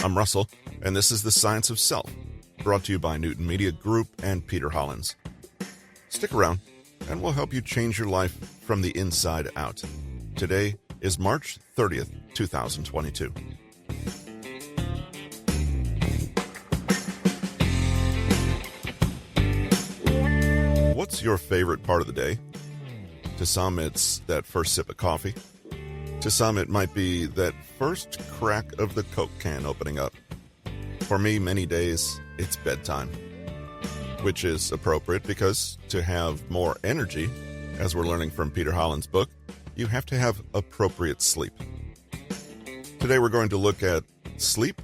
I'm Russell, and this is The Science of Self, brought to you by Newton Media Group and Peter Hollins. Stick around, and we'll help you change your life from the inside out. Today is March 30th, 2022. What's your favorite part of the day? To some, it's that first sip of coffee. To some, it might be that first crack of the Coke can opening up. For me, many days, it's bedtime, which is appropriate because to have more energy, as we're learning from Peter Hollins' book, you have to have appropriate sleep. Today, we're going to look at sleep,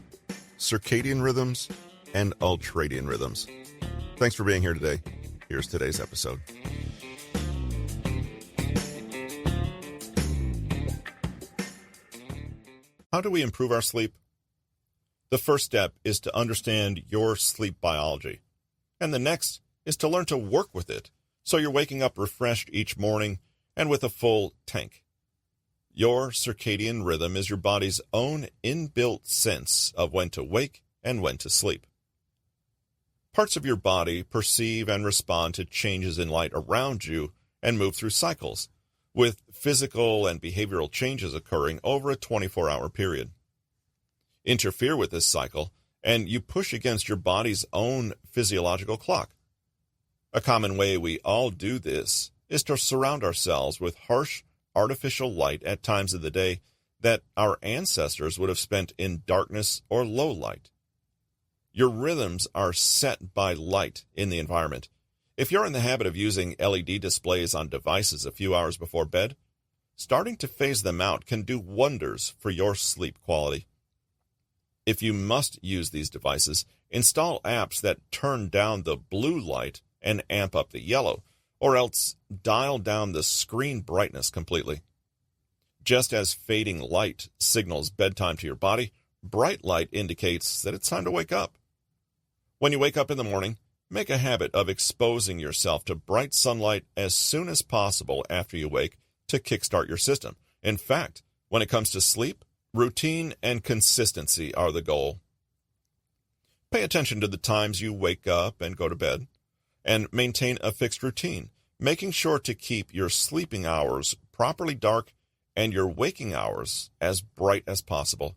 circadian rhythms, and ultradian rhythms. Thanks for being here today. Here's today's episode. How do we improve our sleep? The first step is to understand your sleep biology, and the next is to learn to work with it so you're waking up refreshed each morning and with a full tank. Your circadian rhythm is your body's own inbuilt sense of when to wake and when to sleep. Parts of your body perceive and respond to changes in light around you and move through cycles, with physical and behavioral changes occurring over a 24-hour period. Interfere with this cycle, and you push against your body's own physiological clock. A common way we all do this is to surround ourselves with harsh, artificial light at times of the day that our ancestors would have spent in darkness or low light. Your rhythms are set by light in the environment. If you're in the habit of using LED displays on devices a few hours before bed, starting to phase them out can do wonders for your sleep quality. If you must use these devices, install apps that turn down the blue light and amp up the yellow, or else dial down the screen brightness completely. Just as fading light signals bedtime to your body, bright light indicates that it's time to wake up. When you wake up in the morning, make a habit of exposing yourself to bright sunlight as soon as possible after you wake to kickstart your system. In fact, when it comes to sleep, routine and consistency are the goal. Pay attention to the times you wake up and go to bed, and maintain a fixed routine, making sure to keep your sleeping hours properly dark and your waking hours as bright as possible.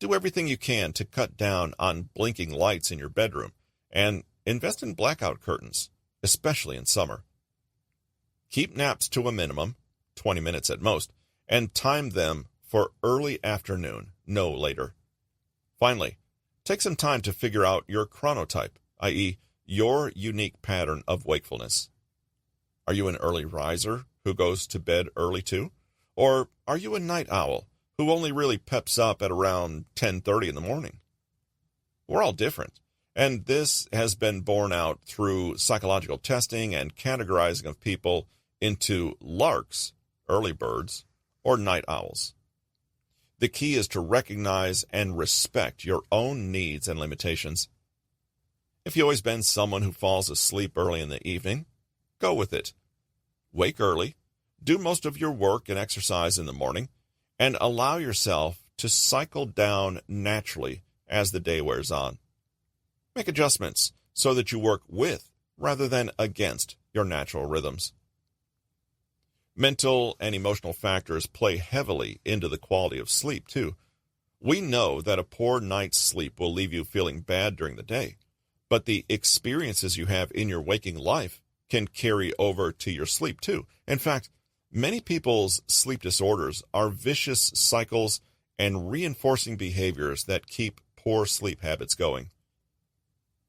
Do everything you can to cut down on blinking lights in your bedroom, and invest in blackout curtains, especially in summer. Keep naps to a minimum, 20 minutes at most, and time them for early afternoon, no later. Finally, take some time to figure out your chronotype, i.e., your unique pattern of wakefulness. Are you an early riser who goes to bed early too? Or are you a night owl who only really peps up at around 10:30 in the morning? We're all different. And this has been borne out through psychological testing and categorizing of people into larks, early birds, or night owls. The key is to recognize and respect your own needs and limitations. If you've always been someone who falls asleep early in the evening, go with it. Wake early, do most of your work and exercise in the morning, and allow yourself to cycle down naturally as the day wears on. Make adjustments so that you work with rather than against your natural rhythms. Mental and emotional factors play heavily into the quality of sleep, too. We know that a poor night's sleep will leave you feeling bad during the day, but the experiences you have in your waking life can carry over to your sleep, too. In fact, many people's sleep disorders are vicious cycles and reinforcing behaviors that keep poor sleep habits going.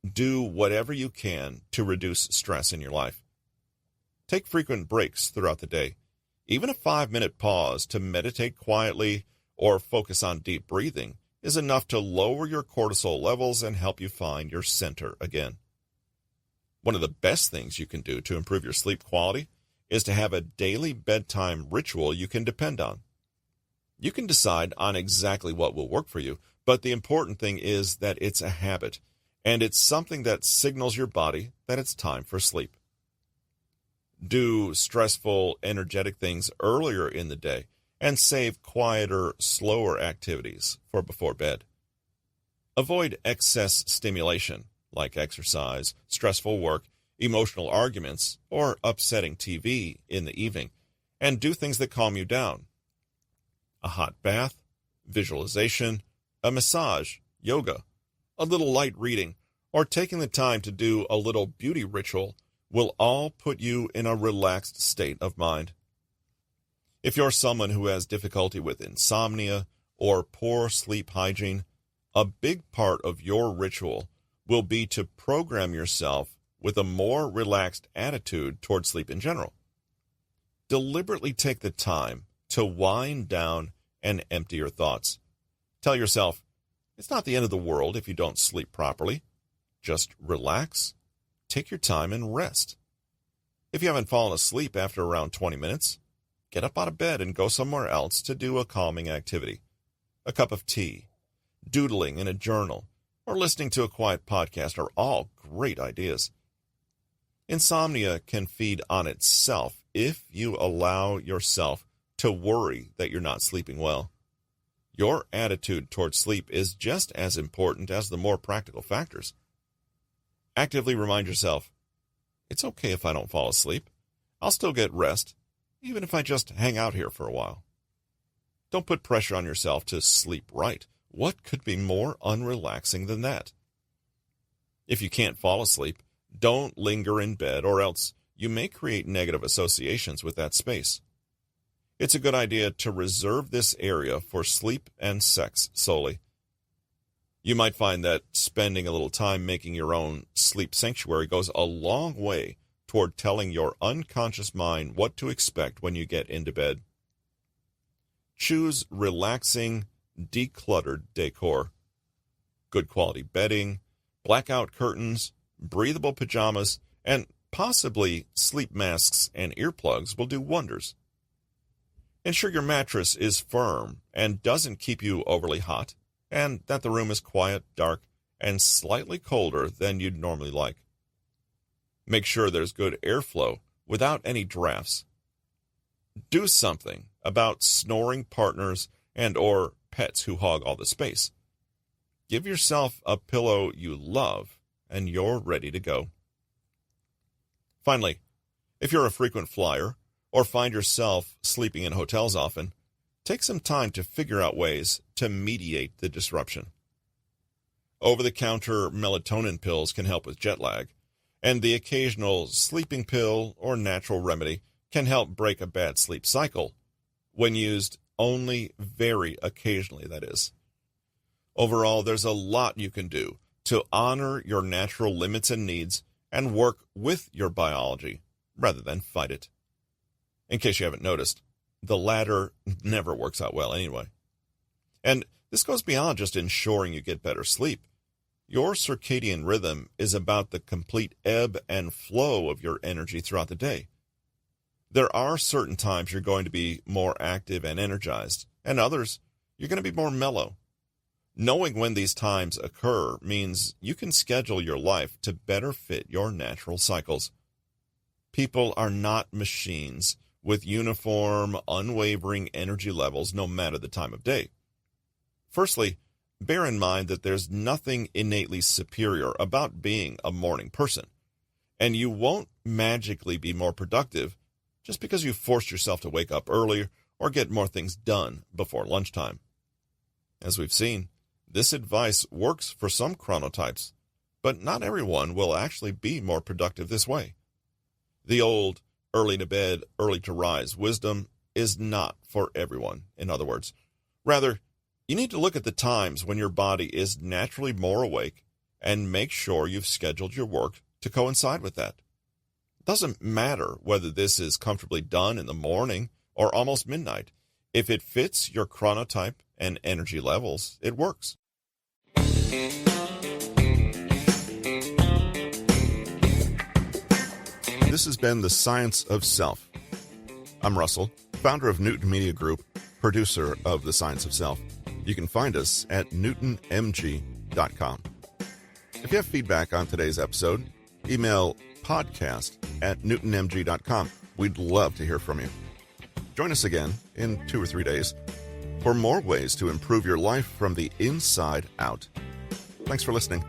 Do whatever you can to reduce stress in your life. Take frequent breaks throughout the day. Even a 5-minute pause to meditate quietly or focus on deep breathing is enough to lower your cortisol levels and help you find your center again. One of the best things you can do to improve your sleep quality is to have a daily bedtime ritual you can depend on. You can decide on exactly what will work for you, but the important thing is that it's a habit, and it's something that signals your body that it's time for sleep. Do stressful, energetic things earlier in the day and save quieter, slower activities for before bed. Avoid excess stimulation, like exercise, stressful work, emotional arguments, or upsetting TV in the evening, and do things that calm you down. A hot bath, visualization, a massage, yoga, a little light reading, or taking the time to do a little beauty ritual will all put you in a relaxed state of mind. If you're someone who has difficulty with insomnia or poor sleep hygiene, a big part of your ritual will be to program yourself with a more relaxed attitude toward sleep in general. Deliberately take the time to wind down and empty your thoughts. Tell yourself, it's not the end of the world if you don't sleep properly. Just relax, take your time, and rest. If you haven't fallen asleep after around 20 minutes, get up out of bed and go somewhere else to do a calming activity. A cup of tea, doodling in a journal, or listening to a quiet podcast are all great ideas. Insomnia can feed on itself if you allow yourself to worry that you're not sleeping well. Your attitude towards sleep is just as important as the more practical factors. Actively remind yourself, it's okay if I don't fall asleep. I'll still get rest, even if I just hang out here for a while. Don't put pressure on yourself to sleep right. What could be more unrelaxing than that? If you can't fall asleep, don't linger in bed, or else you may create negative associations with that space. It's a good idea to reserve this area for sleep and sex solely. You might find that spending a little time making your own sleep sanctuary goes a long way toward telling your unconscious mind what to expect when you get into bed. Choose relaxing, decluttered decor. Good quality bedding, blackout curtains, breathable pajamas, and possibly sleep masks and earplugs will do wonders. Ensure your mattress is firm and doesn't keep you overly hot, and that the room is quiet, dark, and slightly colder than you'd normally like. Make sure there's good airflow without any drafts. Do something about snoring partners and or pets who hog all the space. Give yourself a pillow you love, and you're ready to go. Finally, if you're a frequent flyer or find yourself sleeping in hotels often, take some time to figure out ways to mediate the disruption. Over-the-counter melatonin pills can help with jet lag, and the occasional sleeping pill or natural remedy can help break a bad sleep cycle, when used only very occasionally, that is. Overall, there's a lot you can do to honor your natural limits and needs and work with your biology rather than fight it. In case you haven't noticed, the latter never works out well anyway. And this goes beyond just ensuring you get better sleep. Your circadian rhythm is about the complete ebb and flow of your energy throughout the day. There are certain times you're going to be more active and energized, and others you're going to be more mellow. Knowing when these times occur means you can schedule your life to better fit your natural cycles. People are not machines with uniform, unwavering energy levels no matter the time of day. Firstly, bear in mind that there's nothing innately superior about being a morning person, and you won't magically be more productive just because you forced yourself to wake up earlier or get more things done before lunchtime. As we've seen, this advice works for some chronotypes, but not everyone will actually be more productive this way. The old early to bed, early to rise wisdom is not for everyone, in other words. Rather, you need to look at the times when your body is naturally more awake and make sure you've scheduled your work to coincide with that. It doesn't matter whether this is comfortably done in the morning or almost midnight. If it fits your chronotype and energy levels, it works. This has been The Science of Self. I'm Russell, founder of Newton Media Group, producer of The Science of Self. You can find us at newtonmg.com. If you have feedback on today's episode, email podcast at newtonmg.com. We'd love to hear from you. Join us again in 2 or 3 days for more ways to improve your life from the inside out. Thanks for listening.